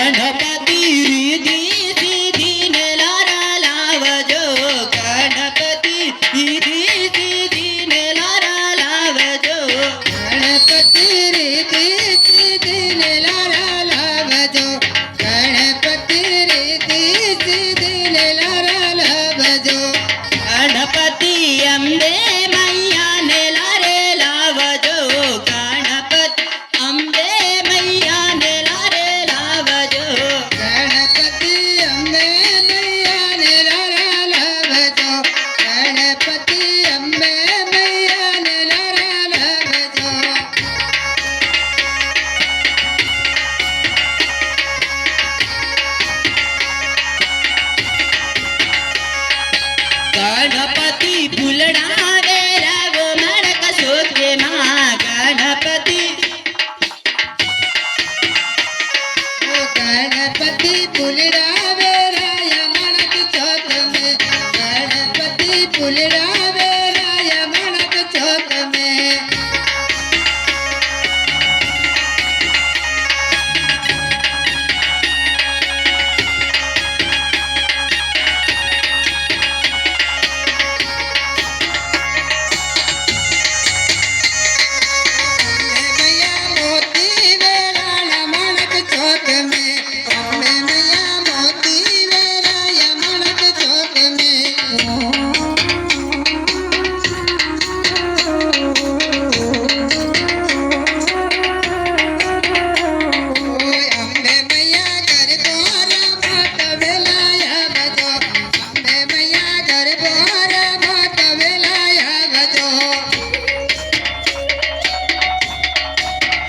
गणपती रिधी सिधी नेलारा लावजो गणपती रिधी सिधी नेलारा लावजो गणपती रिधी सिधी नेलारा लावजो गणपती रिधी सिधी नेलारा लावजो गणपती अंबे मैया नेलारे लावजो गणपती अंबे मैया नेलारे लावजो गणपती अंबे मैया नेलारा लावजो गणपती अंबे मैया नेलारा लावजो गणपती फुलडावे रागो मडक सोचे मा गणपती गणपती फुलडा